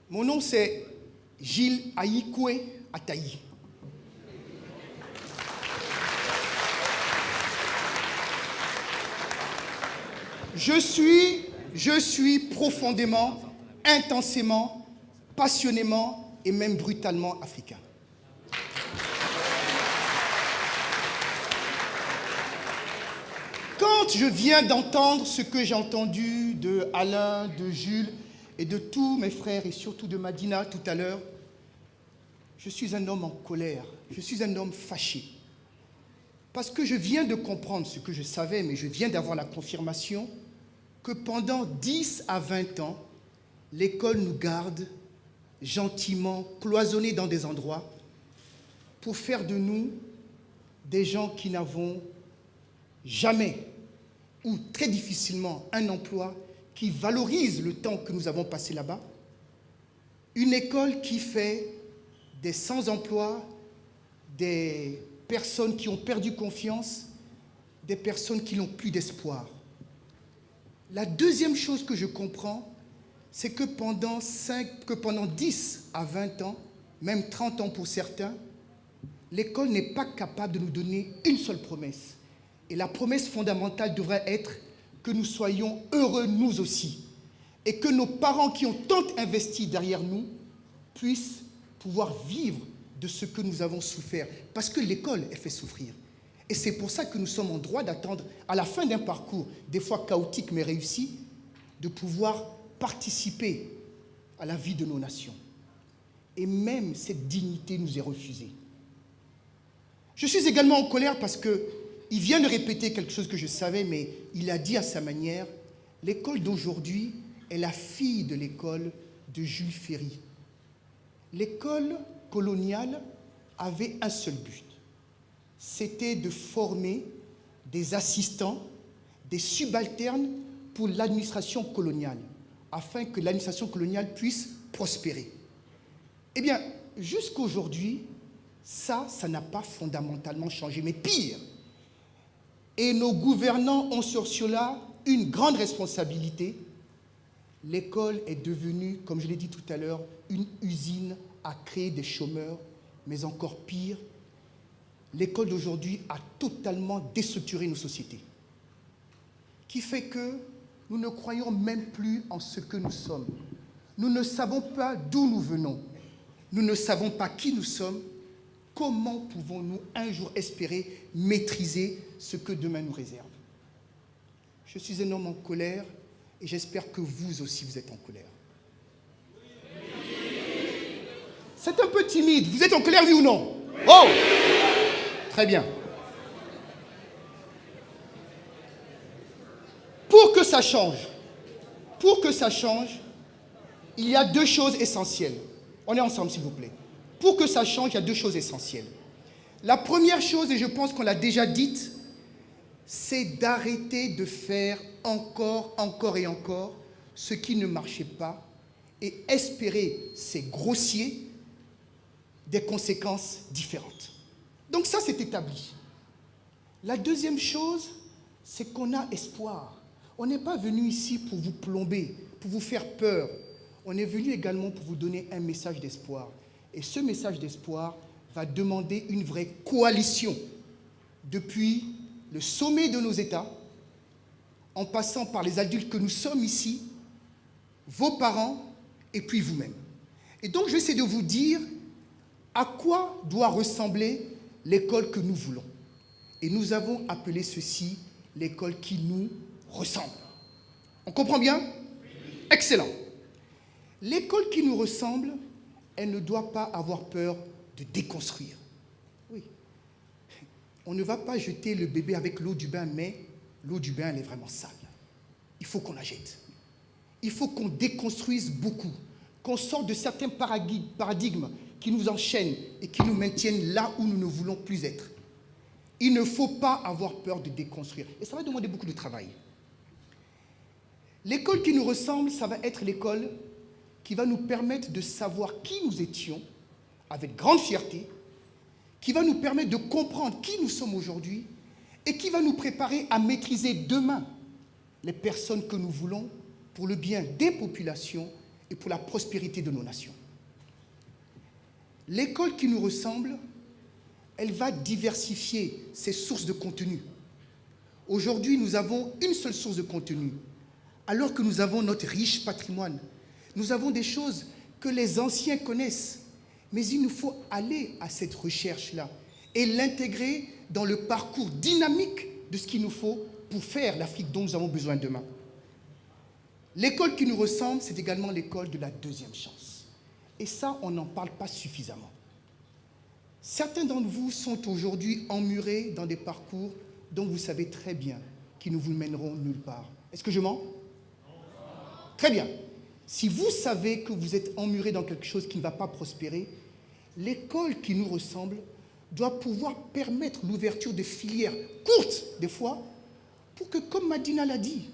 Mon nom, c'est Gilles Aïkoué Ataï. Je suis profondément, intensément, passionnément et même brutalement africain. Quand je viens d'entendre ce que j'ai entendu de Alain, de Jules et de tous mes frères et surtout de Madina tout à l'heure, je suis un homme en colère, je suis un homme fâché. Parce que je viens de comprendre ce que je savais, mais je viens d'avoir la confirmation que pendant 10 à 20 ans, l'école nous garde gentiment cloisonnés dans des endroits pour faire de nous des gens qui n'avons jamais ou très difficilement un emploi qui valorise le temps que nous avons passé là-bas. Une école qui fait des sans-emploi, des personnes qui ont perdu confiance, des personnes qui n'ont plus d'espoir. La deuxième chose que je comprends, c'est que pendant 10 à 20 ans, même 30 ans pour certains, l'école n'est pas capable de nous donner une seule promesse. Et la promesse fondamentale devrait être que nous soyons heureux nous aussi. Et que nos parents qui ont tant investi derrière nous puissent pouvoir vivre de ce que nous avons souffert. Parce que l'école, elle fait souffrir. Et c'est pour ça que nous sommes en droit d'attendre, à la fin d'un parcours, des fois chaotique mais réussi, de pouvoir participer à la vie de nos nations. Et même cette dignité nous est refusée. Je suis également en colère parce qu'il vient de répéter quelque chose que je savais, mais il a dit à sa manière, l'école d'aujourd'hui est la fille de l'école de Jules Ferry. L'école coloniale avait un seul but. C'était de former des assistants, des subalternes pour l'administration coloniale, afin que l'administration coloniale puisse prospérer. Eh bien, jusqu'aujourd'hui, ça n'a pas fondamentalement changé, mais pire. Et nos gouvernants ont sur cela une grande responsabilité. L'école est devenue, comme je l'ai dit tout à l'heure, une usine à créer des chômeurs, mais encore pire, l'école d'aujourd'hui a totalement déstructuré nos sociétés, qui fait que nous ne croyons même plus en ce que nous sommes. Nous ne savons pas d'où nous venons. Nous ne savons pas qui nous sommes. Comment pouvons-nous un jour espérer maîtriser ce que demain nous réserve? Je suis un homme en colère et j'espère que vous aussi vous êtes en colère. C'est un peu timide. Vous êtes en colère, oui ou non? Oh! Très bien. Pour que ça change, il y a deux choses essentielles. On est ensemble, s'il vous plaît. Pour que ça change, il y a deux choses essentielles. La première chose, et je pense qu'on l'a déjà dite, c'est d'arrêter de faire encore et encore ce qui ne marchait pas et espérer, c'est grossier, des conséquences différentes. Donc ça, c'est établi. La deuxième chose, c'est qu'on a espoir. On n'est pas venu ici pour vous plomber, pour vous faire peur. On est venu également pour vous donner un message d'espoir. Et ce message d'espoir va demander une vraie coalition depuis le sommet de nos États, en passant par les adultes que nous sommes ici, vos parents et puis vous-même. Et donc, je vais essayer de vous dire à quoi doit ressembler l'école que nous voulons. Et nous avons appelé ceci l'école qui nous ressemble. On comprend bien? Excellent. L'école qui nous ressemble, elle ne doit pas avoir peur de déconstruire. Oui. On ne va pas jeter le bébé avec l'eau du bain, mais l'eau du bain, elle est vraiment sale. Il faut qu'on la jette. Il faut qu'on déconstruise beaucoup, qu'on sorte de certains paradigmes qui nous enchaînent et qui nous maintiennent là où nous ne voulons plus être. Il ne faut pas avoir peur de déconstruire. Et ça va demander beaucoup de travail. L'école qui nous ressemble, ça va être l'école qui va nous permettre de savoir qui nous étions, avec grande fierté, qui va nous permettre de comprendre qui nous sommes aujourd'hui et qui va nous préparer à maîtriser demain les personnes que nous voulons pour le bien des populations et pour la prospérité de nos nations. L'école qui nous ressemble, elle va diversifier ses sources de contenu. Aujourd'hui, nous avons une seule source de contenu, alors que nous avons notre riche patrimoine. Nous avons des choses que les anciens connaissent, mais il nous faut aller à cette recherche-là et l'intégrer dans le parcours dynamique de ce qu'il nous faut pour faire l'Afrique dont nous avons besoin demain. L'école qui nous ressemble, c'est également l'école de la deuxième chance. Et ça, on n'en parle pas suffisamment. Certains d'entre vous sont aujourd'hui emmurés dans des parcours dont vous savez très bien qu'ils ne vous mèneront nulle part. Est-ce que je mens? Très bien. Si vous savez que vous êtes emmurés dans quelque chose qui ne va pas prospérer, l'école qui nous ressemble doit pouvoir permettre l'ouverture de filières courtes, des fois, pour que, comme Madina l'a dit,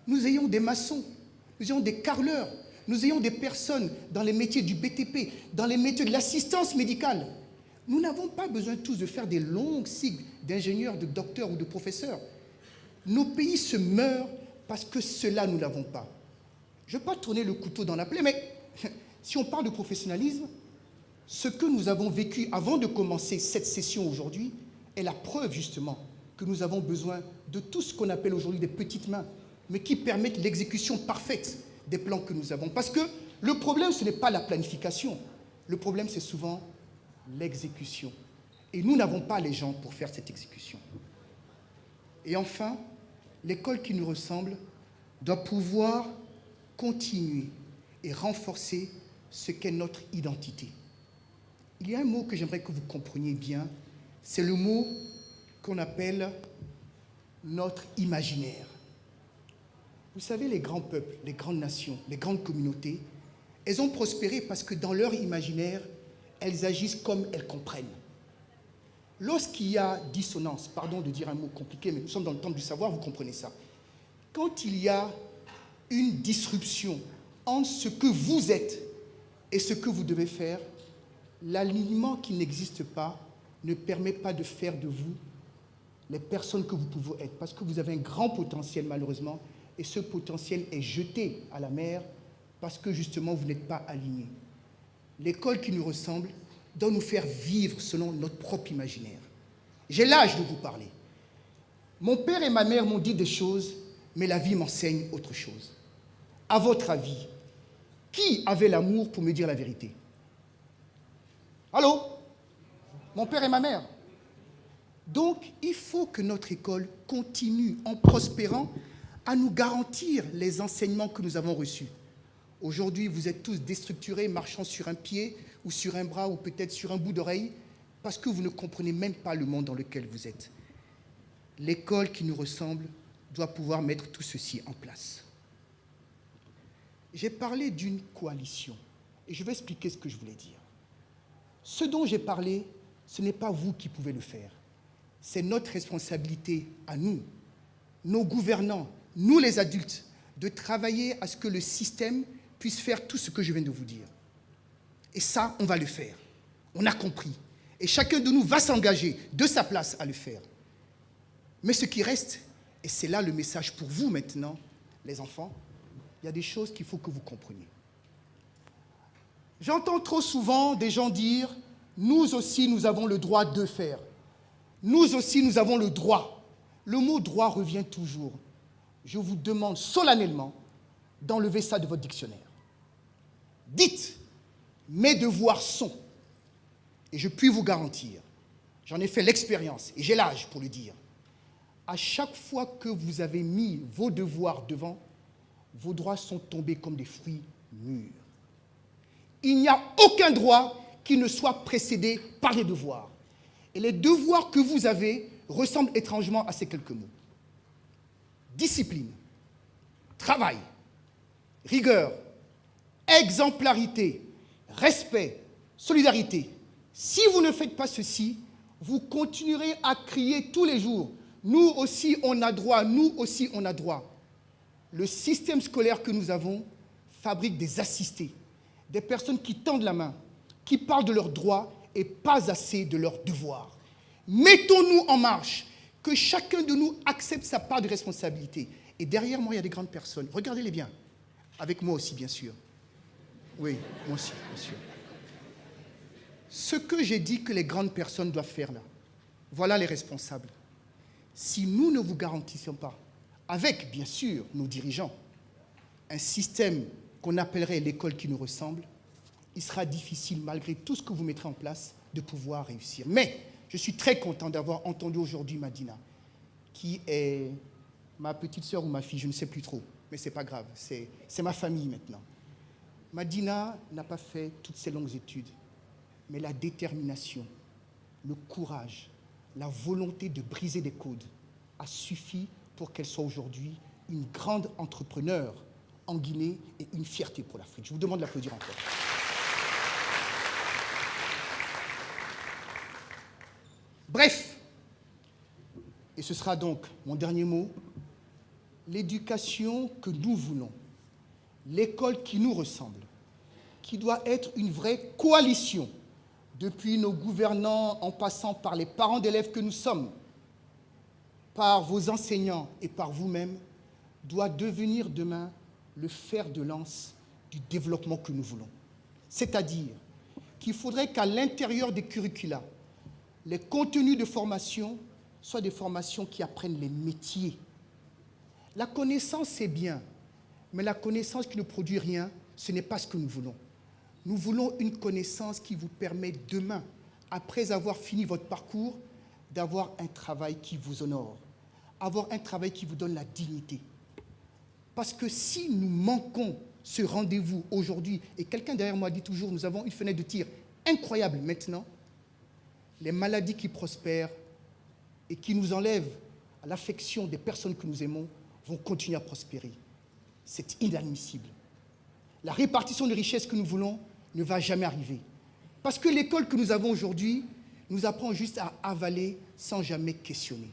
nous ayons des maçons, nous ayons des carreleurs, nous ayons des personnes dans les métiers du BTP, dans les métiers de l'assistance médicale. Nous n'avons pas besoin tous de faire des longues cycles d'ingénieurs, de docteurs ou de professeurs. Nos pays se meurent parce que cela, nous ne l'avons pas. Je ne veux pas tourner le couteau dans la plaie, mais si on parle de professionnalisme, ce que nous avons vécu avant de commencer cette session aujourd'hui est la preuve justement que nous avons besoin de tout ce qu'on appelle aujourd'hui des petites mains, mais qui permettent l'exécution parfaite des plans que nous avons. Parce que le problème, ce n'est pas la planification. Le problème, c'est souvent l'exécution. Et nous n'avons pas les gens pour faire cette exécution. Et enfin, l'école qui nous ressemble doit pouvoir continuer et renforcer ce qu'est notre identité. Il y a un mot que j'aimerais que vous compreniez bien, c'est le mot qu'on appelle notre imaginaire. Vous savez, les grands peuples, les grandes nations, les grandes communautés, elles ont prospéré parce que dans leur imaginaire, elles agissent comme elles comprennent. Lorsqu'il y a dissonance, pardon de dire un mot compliqué, mais nous sommes dans le temps du savoir, vous comprenez ça. Quand il y a une disruption entre ce que vous êtes et ce que vous devez faire, l'alignement qui n'existe pas ne permet pas de faire de vous les personnes que vous pouvez être, parce que vous avez un grand potentiel malheureusement, et ce potentiel est jeté à la mer parce que justement vous n'êtes pas aligné. L'école qui nous ressemble doit nous faire vivre selon notre propre imaginaire. J'ai l'âge de vous parler. Mon père et ma mère m'ont dit des choses, mais la vie m'enseigne autre chose. À votre avis, qui avait l'amour pour me dire la vérité? Allô? Mon père et ma mère. Donc, il faut que notre école continue en prospérant à nous garantir les enseignements que nous avons reçus. Aujourd'hui, vous êtes tous déstructurés, marchant sur un pied ou sur un bras ou peut-être sur un bout d'oreille parce que vous ne comprenez même pas le monde dans lequel vous êtes. L'école qui nous ressemble doit pouvoir mettre tout ceci en place. J'ai parlé d'une coalition et je vais expliquer ce que je voulais dire. Ce dont j'ai parlé, ce n'est pas vous qui pouvez le faire. C'est notre responsabilité à nous, nos gouvernants, nous les adultes, de travailler à ce que le système puisse faire tout ce que je viens de vous dire. Et ça, on va le faire. On a compris. Et chacun de nous va s'engager de sa place à le faire. Mais ce qui reste, et c'est là le message pour vous maintenant, les enfants, il y a des choses qu'il faut que vous compreniez. J'entends trop souvent des gens dire « nous aussi, nous avons le droit de faire ». Nous aussi, nous avons le droit. Le mot « droit » revient toujours. Je vous demande solennellement d'enlever ça de votre dictionnaire. Dites « mes devoirs sont ». Et je puis vous garantir, j'en ai fait l'expérience et j'ai l'âge pour le dire, à chaque fois que vous avez mis vos devoirs devant, vos droits sont tombés comme des fruits mûrs. Il n'y a aucun droit qui ne soit précédé par les devoirs. Et les devoirs que vous avez ressemblent étrangement à ces quelques mots. Discipline, travail, rigueur, exemplarité, respect, solidarité. Si vous ne faites pas ceci, vous continuerez à crier tous les jours « nous aussi on a droit, nous aussi on a droit ». Le système scolaire que nous avons fabrique des assistés, des personnes qui tendent la main, qui parlent de leurs droits et pas assez de leurs devoirs. Mettons-nous en marche, que chacun de nous accepte sa part de responsabilité. Et derrière moi, il y a des grandes personnes. Regardez-les bien, avec moi aussi, bien sûr. Oui, moi aussi, bien sûr. Ce que j'ai dit que les grandes personnes doivent faire là, voilà les responsables. Si nous ne vous garantissons pas, avec bien sûr nos dirigeants, un système qu'on appellerait l'école qui nous ressemble, il sera difficile, malgré tout ce que vous mettrez en place, de pouvoir réussir. Mais je suis très content d'avoir entendu aujourd'hui Madina, qui est ma petite sœur ou ma fille, je ne sais plus trop, mais ce n'est pas grave, c'est ma famille maintenant. Madina n'a pas fait toutes ces longues études, mais la détermination, le courage, la volonté de briser des codes a suffi pour qu'elle soit aujourd'hui une grande entrepreneure en Guinée et une fierté pour l'Afrique. Je vous demande de l'applaudir encore. Bref, et ce sera donc mon dernier mot, l'éducation que nous voulons, l'école qui nous ressemble, qui doit être une vraie coalition, depuis nos gouvernants en passant par les parents d'élèves que nous sommes, par vos enseignants et par vous-même, doit devenir demain le fer de lance du développement que nous voulons. C'est-à-dire qu'il faudrait qu'à l'intérieur des curricula, les contenus de formation soient des formations qui apprennent les métiers. La connaissance, c'est bien, mais la connaissance qui ne produit rien, ce n'est pas ce que nous voulons. Nous voulons une connaissance qui vous permet demain, après avoir fini votre parcours, d'avoir un travail qui vous honore, avoir un travail qui vous donne la dignité. Parce que si nous manquons ce rendez-vous aujourd'hui, et quelqu'un derrière moi dit toujours, nous avons une fenêtre de tir incroyable maintenant, les maladies qui prospèrent et qui nous enlèvent à l'affection des personnes que nous aimons vont continuer à prospérer. C'est inadmissible. La répartition de richesses que nous voulons ne va jamais arriver. Parce que l'école que nous avons aujourd'hui nous apprend juste à avaler sans jamais questionner.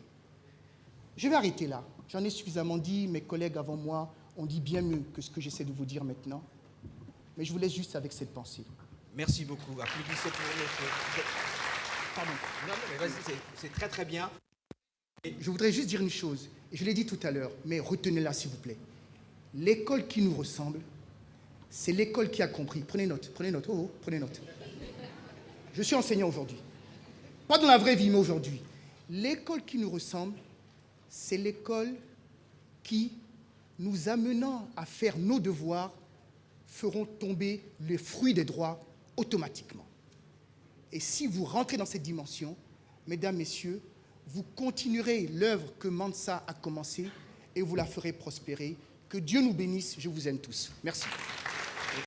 Je vais arrêter là. J'en ai suffisamment dit, mes collègues avant moi ont dit bien mieux que ce que j'essaie de vous dire maintenant. Mais je vous laisse juste avec cette pensée. Merci beaucoup. Applaudissez pour notre... Pardon. Non, mais vas-y, c'est très très bien. Je voudrais juste dire une chose, et je l'ai dit tout à l'heure, mais retenez-la s'il vous plaît. L'école qui nous ressemble, c'est l'école qui a compris. Prenez note, prenez note. Je suis enseignant aujourd'hui. Pas dans la vraie vie, mais aujourd'hui. L'école qui nous ressemble, c'est l'école qui, nous amenant à faire nos devoirs, feront tomber les fruits des droits automatiquement. Et si vous rentrez dans cette dimension, mesdames, messieurs, vous continuerez l'œuvre que Mansa a commencée et vous la ferez prospérer. Que Dieu nous bénisse. Je vous aime tous. Merci.